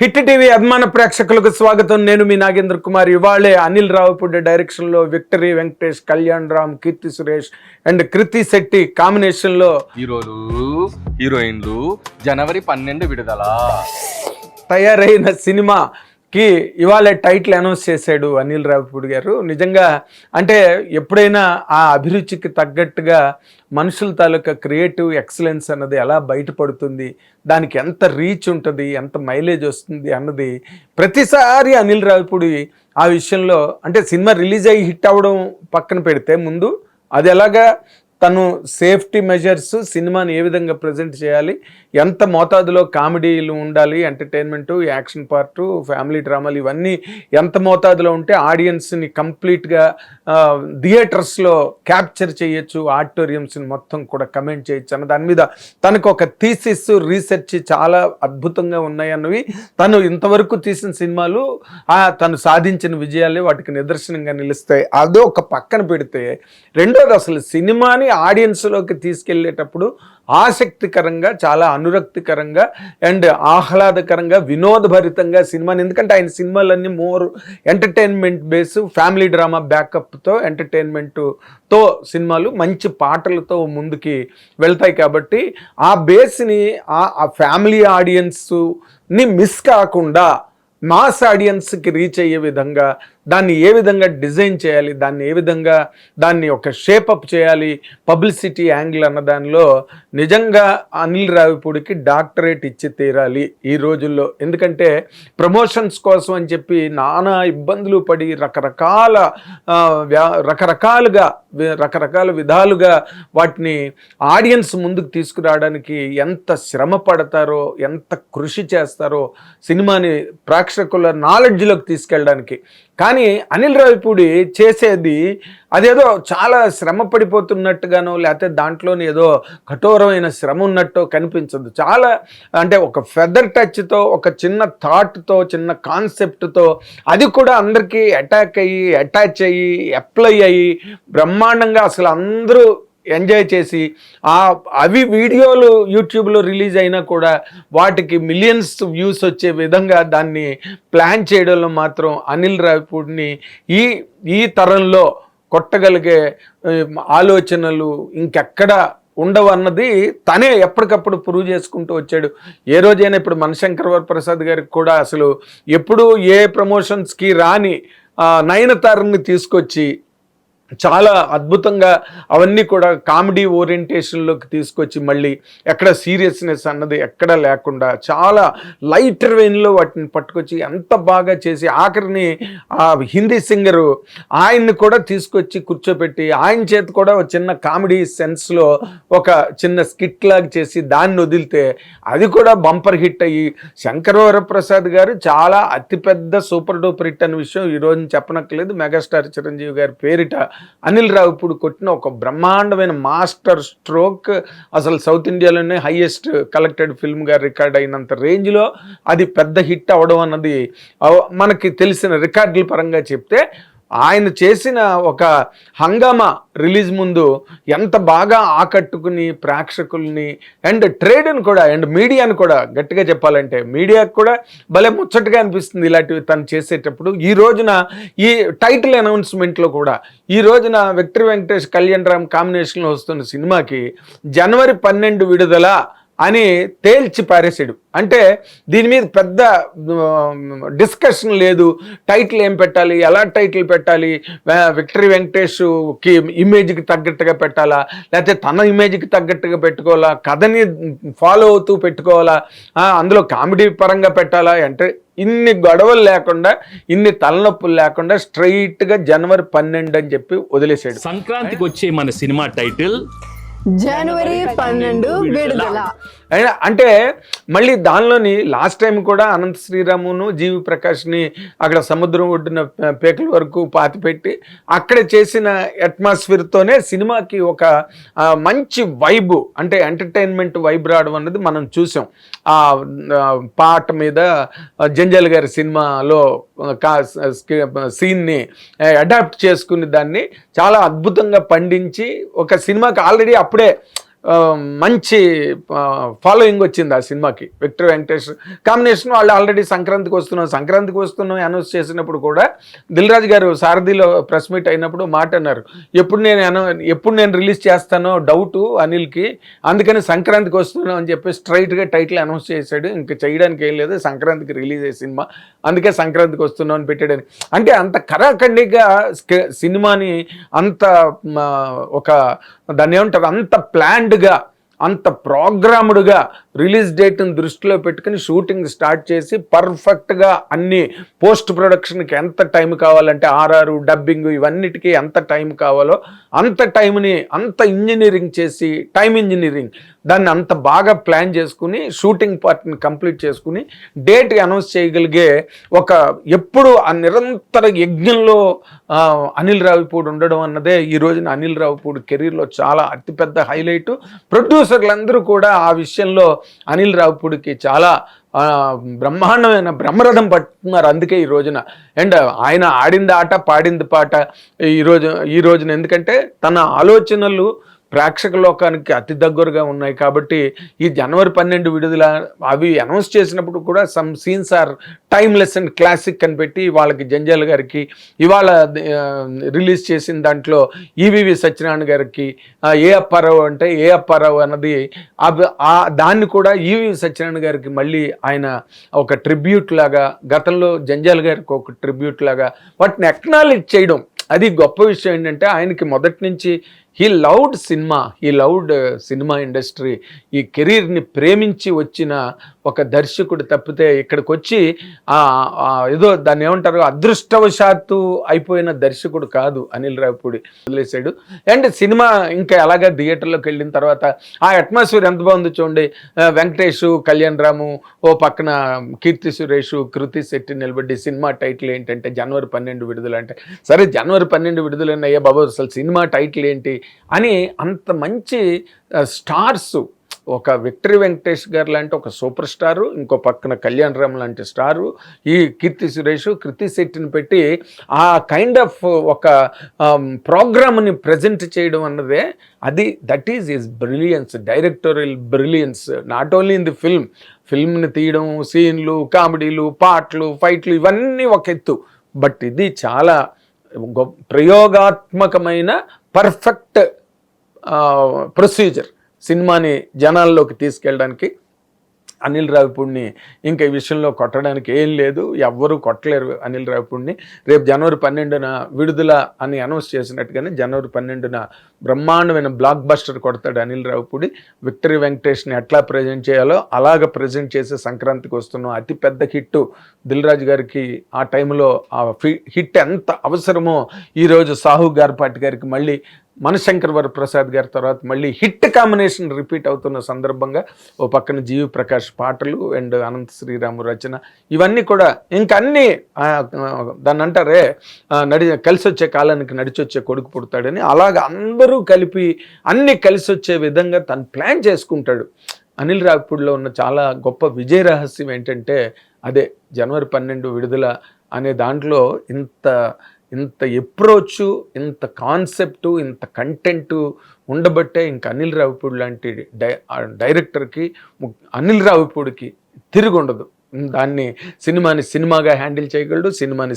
Hit TV అభిమాన ప్రేక్షకులకు స్వాగతం. నేను మీ నాగేంద్ర కుమార్. ఇవాళే అనిల్ రావిపూడి డైరెక్షన్లో విక్టరీ వెంకటేష్, కళ్యాణ్ రామ్, కీర్తి సురేష్ అండ్ కృతి శెట్టి కాంబినేషన్లో హీరోలు హీరోయిన్లు జనవరి 12 విడుదల తయారైన సినిమాకి ఇవాళ టైటిల్ అనౌన్స్ చేశాడు అనిల్ రావిపూడి గారు. నిజంగా అంటే ఎప్పుడైనా ఆ అభిరుచికి తగ్గట్టుగా మనుషుల తాలూకా క్రియేటివ్ ఎక్సలెన్స్ అన్నది ఎలా బయటపడుతుంది, దానికి ఎంత రీచ్ ఉంటుంది, ఎంత మైలేజ్ వస్తుంది అన్నది ప్రతిసారి అనిల్ రావిపూడి ఆ విషయంలో అంటే సినిమా రిలీజ్ అయ్యి హిట్ అవ్వడం పక్కన పెడితే ముందు అది ఎలాగా తను సేఫ్టీ మెజర్స్, సినిమాని ఏ విధంగా ప్రజెంట్ చేయాలి, ఎంత మోతాదులో కామెడీలు ఉండాలి, ఎంటర్టైన్మెంటు, యాక్షన్ పార్టు, ఫ్యామిలీ డ్రామాలు ఇవన్నీ ఎంత మోతాదులో ఉంటే ఆడియన్స్ని కంప్లీట్గా థియేటర్స్లో క్యాప్చర్ చేయొచ్చు, ఆడిటోరియంస్ని మొత్తం కూడా కమెంట్ చేయొచ్చు అన్న దాని మీద తనకు ఒక థీసిస్, రీసెర్చ్ చాలా అద్భుతంగా ఉన్నాయన్నవి తను ఇంతవరకు తీసిన సినిమాలు తను సాధించిన విజయాలే వాటికి నిదర్శనంగా నిలుస్తాయి. అదో ఒక పక్కన పెడితే రెండోది అసలు సినిమాని ఆడియన్స్లోకి తీసుకెళ్లేటప్పుడు ఆసక్తికరంగా, చాలా అనురక్తికరంగా అండ్ ఆహ్లాదకరంగా, వినోదభరితంగా సినిమాని, ఎందుకంటే ఆయన సినిమాలన్నీ more entertainment base, family drama బ్యాకప్తో ఎంటర్టైన్మెంట్తో సినిమాలు, మంచి పాటలతో ముందుకి వెళ్తాయి. కాబట్టి ఆ బేస్ని ఆ ఫ్యామిలీ ఆడియన్స్ని మిస్ కాకుండా మాస్ ఆడియన్స్కి రీచ్ అయ్యే విధంగా దాన్ని ఏ విధంగా డిజైన్ చేయాలి, దాన్ని ఏ విధంగా దాన్ని ఒక షేపప్ చేయాలి, పబ్లిసిటీ యాంగిల్ అన్న దానిలో నిజంగా అనిల్ రావిపూడికి డాక్టరేట్ ఇచ్చి తీరాలి ఈ రోజుల్లో. ఎందుకంటే ప్రమోషన్స్ కోసం అని చెప్పి నానా ఇబ్బందులు పడి రకరకాల విధాలుగా వాటిని ఆడియన్స్ ముందుకు తీసుకురావడానికి ఎంత శ్రమ పడతారో, ఎంత కృషి చేస్తారో సినిమాని ప్రేక్షకుల నాలెడ్జ్లోకి తీసుకెళ్ళడానికి. కానీ అనిల్ రావిపూడి చేసేది అదేదో చాలా శ్రమ పడిపోతున్నట్టుగానో, లేకపోతే దాంట్లోని ఏదో కఠోరమైన శ్రమ ఉన్నట్టు కనిపించదు. చాలా అంటే ఒక ఫెదర్ టచ్తో, ఒక చిన్న థాట్తో, చిన్న కాన్సెప్ట్తో, అది కూడా అందరికీ అటాచ్ అయ్యి అప్లై అయ్యి బ్రహ్మాండంగా అసలు అందరూ ఎంజాయ్ చేసి అవి వీడియోలు యూట్యూబ్లో రిలీజ్ అయినా కూడా వాటికి మిలియన్స్ వ్యూస్ వచ్చే విధంగా దాన్ని ప్లాన్ చేయడంలో మాత్రం అనిల్ రావిపూడిని ఈ తరంలో కొట్టగలిగే ఆలోచనలు ఇంకెక్కడ ఉండవు అన్నది తనే ఎప్పటికప్పుడు ప్రూవ్ చేసుకుంటూ వచ్చాడు. ఏ రోజైనా ఇప్పుడు మనశంకర్ వరప్రసాద్ గారికి కూడా అసలు ఎప్పుడూ ఏ ప్రమోషన్స్కి రాని నయనతారని తీసుకొచ్చి చాలా అద్భుతంగా అవన్నీ కూడా కామెడీ ఓరియంటేషన్లోకి తీసుకొచ్చి మళ్ళీ ఎక్కడ సీరియస్నెస్ అన్నది ఎక్కడ లేకుండా చాలా లైటర్ వెయిన్లో వాటిని పట్టుకొచ్చి ఎంత బాగా చేసి ఆఖరిని హిందీ సింగరు ఆయన్ని కూడా తీసుకొచ్చి కూర్చోపెట్టి ఆయన చేత కూడా ఒక చిన్న కామెడీ సెన్స్లో ఒక చిన్న స్కిట్ లాగా చేసి దాన్ని వదిలితే అది కూడా బంపర్ హిట్ అయ్యి శంకర్ వరప్రసాద్ గారు చాలా అతిపెద్ద సూపర్ డూపర్ హిట్ అనే విషయం ఈరోజు చెప్పనక్కర్లేదు. మెగాస్టార్ చిరంజీవి గారి పేరిట అనిల్ రావిపూడి కొట్టిన ఒక బ్రహ్మాండమైన మాస్టర్ స్ట్రోక్. అసలు సౌత్ ఇండియాలోనే హైయెస్ట్ కలెక్టెడ్ ఫిల్మ్గా రికార్డ్ అయినంత రేంజ్లో అది పెద్ద హిట్ అవ్వడం అన్నది మనకి తెలిసిన రికార్డుల పరంగా చెప్తే, ఆయన చేసిన ఒక హంగామా రిలీజ్ ముందు ఎంత బాగా ఆకట్టుకుని ప్రేక్షకుల్ని అండ్ ట్రేడ్ని కూడా అండ్ మీడియాని కూడా, గట్టిగా చెప్పాలంటే మీడియాకు కూడా భలే ముచ్చటగా అనిపిస్తుంది ఇలాంటివి తను చేసేటప్పుడు. ఈ రోజున ఈ టైటిల్ అనౌన్స్మెంట్లో కూడా ఈ రోజున విక్టరీ వెంకటేష్, కళ్యాణ్ రామ్ కాంబినేషన్లో వస్తున్న సినిమాకి జనవరి 12 విడుదల అని తేల్చి పారేసాడు. అంటే దీని మీద పెద్ద డిస్కషన్ లేదు. టైటిల్ ఏం పెట్టాలి, ఎలా టైటిల్ పెట్టాలి, విక్టరీ వెంకటేష్కి ఇమేజ్కి తగ్గట్టుగా పెట్టాలా, లేకపోతే తన ఇమేజ్కి తగ్గట్టుగా పెట్టుకోవాలా, కథని ఫాలో అవుతూ పెట్టుకోవాలా, అందులో కామెడీ పరంగా పెట్టాలా అంటే ఇన్ని గొడవలు లేకుండా, ఇన్ని తలనొప్పులు లేకుండా స్ట్రైట్గా జనవరి 12 అని చెప్పి వదిలేసాడు. సంక్రాంతికి వచ్చే మన సినిమా టైటిల్ జనవరి 12 విడుదల. అంటే మళ్ళీ దానిలోని లాస్ట్ టైం కూడా అనంత శ్రీరామును, జీవి ప్రకాష్ని అక్కడ సముద్రం ఒడ్డున పేకల వరకు పాతిపెట్టి అక్కడ చేసిన అట్మాస్ఫియర్తోనే సినిమాకి ఒక మంచి వైబు, అంటే ఎంటర్టైన్మెంట్ వైబ్ రావడం అన్నది మనం చూసాం. పాట మీద జంజాల్ గారి సినిమాలో సీన్ని అడాప్ట్ చేసుకుని దాన్ని చాలా అద్భుతంగా పండించి ఒక సినిమాకి ఆల్రెడీ అప్పుడే మంచి ఫాలోయింగ్ వచ్చింది ఆ సినిమాకి. Victor Venkatesh combination. వాళ్ళు ఆల్రెడీ సంక్రాంతికి వస్తున్నాం అనౌన్స్ చేసినప్పుడు కూడా దిల్ రాజు గారు సారథిలో ప్రెస్ మీట్ అయినప్పుడు మాట అన్నారు, ఎప్పుడు నేను రిలీజ్ చేస్తానో డౌటు అనిల్కి, అందుకని సంక్రాంతికి వస్తున్నాం అని చెప్పి స్ట్రైట్గా టైటిల్ అనౌన్స్ చేశాడు. ఇంకా చేయడానికి ఏం లేదు, సంక్రాంతికి రిలీజ్ అయ్యే సినిమా, అందుకే సంక్రాంతికి వస్తున్నాం అని పెట్టాడని. అంటే అంత కరాఖండిగా సినిమాని అంత ఒక దాన్ని ఏమంటారు, అంత ప్లాన్డ్గా, అంత ప్రోగ్రామ్డ్గా రిలీజ్ డేట్ని దృష్టిలో పెట్టుకుని షూటింగ్ స్టార్ట్ చేసి పర్ఫెక్ట్గా అన్ని పోస్ట్ ప్రొడక్షన్కి ఎంత టైం కావాలంటే ఆర్ఆర్ డబ్బింగ్ ఇవన్నిటికీ ఎంత టైం కావాలో అంత టైంని అంత ఇంజనీరింగ్ చేసి, టైం ఇంజనీరింగ్ దాన్ని అంత బాగా ప్లాన్ చేసుకుని షూటింగ్ పార్ట్ని కంప్లీట్ చేసుకుని డేట్ అనౌన్స్ చేయగలిగే ఒక ఎప్పుడు ఆ నిరంతర యజ్ఞంలో అనిల్ రావిపూడి ఉండడం అన్నదే ఈ రోజున అనిల్ రావిపూడి కెరీర్లో చాలా అతిపెద్ద హైలైటు. ప్రొడ్యూసర్లందరూ కూడా ఆ విషయంలో అనిల్ రావిపూడికి చాలా బ్రహ్మాండమైన బ్రహ్మరథం పట్టుతున్నారు అందుకే ఈ రోజున. అండ్ ఆయన ఆడింది ఆట పాడింది పాట ఈ రోజున, ఎందుకంటే తన ఆలోచనలు ప్రేక్షక లోకానికి అతి దగ్గరగా ఉన్నాయి కాబట్టి ఈ జనవరి 12 విడుదల అవి అనౌన్స్ చేసినప్పుడు కూడా some scenes are timeless and classic అని పెట్టి వాళ్ళకి జంజాల గారికి ఇవాళ రిలీజ్ చేసిన దాంట్లో ఈవివి సత్యనారాయణ గారికి ఏ అప్పారావు అంటే ఏ అప్పారావు అన్నది దాన్ని కూడా ఈవివి సత్యనారాయణ గారికి మళ్ళీ ఆయన ఒక ట్రిబ్యూట్ లాగా, గతంలో జంజాల గారికి ఒక ట్రిబ్యూట్ లాగా వాటిని అక్నాలెడ్జ్ చేయడం, అది గొప్ప విషయం. ఏంటంటే ఆయనకి మొదటి నుంచి హీ లవ్డ్ సినిమా ఇండస్ట్రీ. ఈ కెరీర్ని ప్రేమించి వచ్చిన ఒక దర్శకుడు తప్పితే ఇక్కడికి వచ్చి ఏదో దాన్ని ఏమంటారు అదృష్టవశాత్తు అయిపోయిన దర్శకుడు కాదు అనిల్ రావిపూడి. వదిలేశాడు. అండ్ సినిమా ఇంకా అలాగా థియేటర్లోకి వెళ్ళిన తర్వాత ఆ అట్మాస్ఫియర్ ఎంత బాగుందో చూడండి. వెంకటేష్, కళ్యాణ్ రాము, ఓ పక్కన కీర్తి సురేష్, కృతి శెట్టి నిలబడి సినిమా టైటిల్ ఏంటంటే జనవరి 12 విడుదల అంటే, సరే జనవరి 12 విడుదల అయ్యా బాబు అసలు సినిమా టైటిల్ ఏంటి అని అంత మంచి స్టార్స్, ఒక విక్టరీ వెంకటేష్ గారు లాంటి ఒక సూపర్ స్టారు, ఇంకో పక్కన కళ్యాణ్ రామ్ లాంటి స్టారు, ఈ కీర్తి సురేష్, కృతి శెట్టిని పెట్టి ఆ కైండ్ ఆఫ్ ఒక ప్రోగ్రామ్ని ప్రజెంట్ చేయడం అన్నదే that is his brilliance, directorial brilliance. Not only in the ఫిల్మ్ని తీయడం, సీన్లు, కామెడీలు, పాటలు, ఫైట్లు ఇవన్నీ ఒక ఎత్తు, బట్ ఇది చాలా ప్రయోగాత్మకమైన పర్ఫెక్ట్ ప్రొసీజర్ సినిమాని జనాల్లోకి తీసుకెళ్ళడానికి. అనిల్ రావిపూడిని ఇంకా ఈ విషయంలో కొట్టడానికి ఏం లేదు, ఎవ్వరూ కొట్టలేరు అనిల్ రావిపూడిని. రేపు జనవరి 12న విడుదల అని అనౌన్స్ చేసినట్టుగానే జనవరి 12న బ్రహ్మాండమైన బ్లాక్ బస్టర్ కొడతాడు అనిల్ రావిపూడి. విక్టరీ వెంకటేష్ని ఎట్లా ప్రజెంట్ చేయాలో అలాగ ప్రజెంట్ చేసి సంక్రాంతికి వస్తున్నాం. అతిపెద్ద హిట్ దిల్ రాజు గారికి ఆ టైంలో ఆ హిట్ ఎంత అవసరమో ఈరోజు సాహు గార్పాటి గారికి మళ్ళీ మనశంకర్ వరప్రసాద్ గారి తర్వాత మళ్ళీ హిట్ కాంబినేషన్ రిపీట్ అవుతున్న సందర్భంగా ఓ పక్కన జీవి ప్రకాష్ పాటలు అండ్ అనంత శ్రీరాము రచన ఇవన్నీ కూడా ఇంకా అన్నీ దాన్ని అంటారే కలిసి వచ్చే కాలానికి నడిచొచ్చే కొడుకు పుడతాడని, అలాగ అందరూ కలిపి అన్నీ కలిసి వచ్చే విధంగా తను ప్లాన్ చేసుకుంటాడు. అనిల్ రావిపూడిలో ఉన్న చాలా గొప్ప విజయ రహస్యం ఏంటంటే అదే జనవరి 12 విడుదల అనే దాంట్లో ఇంత అప్రోచ్, ఇంత కాన్సెప్టు, ఇంత కంటెంటు ఉండబట్టే ఇంకా అనిల్ రావిపూడి లాంటి డైరెక్టర్కి, అనిల్ రావిపూడికి తిరిగి ఉండదు. దాన్ని సినిమాగా హ్యాండిల్ చేయగలడు,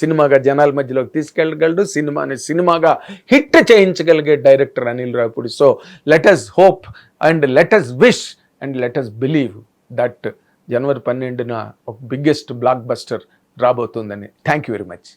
సినిమాగా జనాల మధ్యలోకి తీసుకెళ్ళగలడు, సినిమాగా హిట్ చేయించగలిగే director Anil Ravipudi. So let us hope and let us wish and let us believe that జనవరి 12న ఒక బిగ్గెస్ట్ బ్లాక్ బస్టర్ రాబోతుందని. Thank you very much.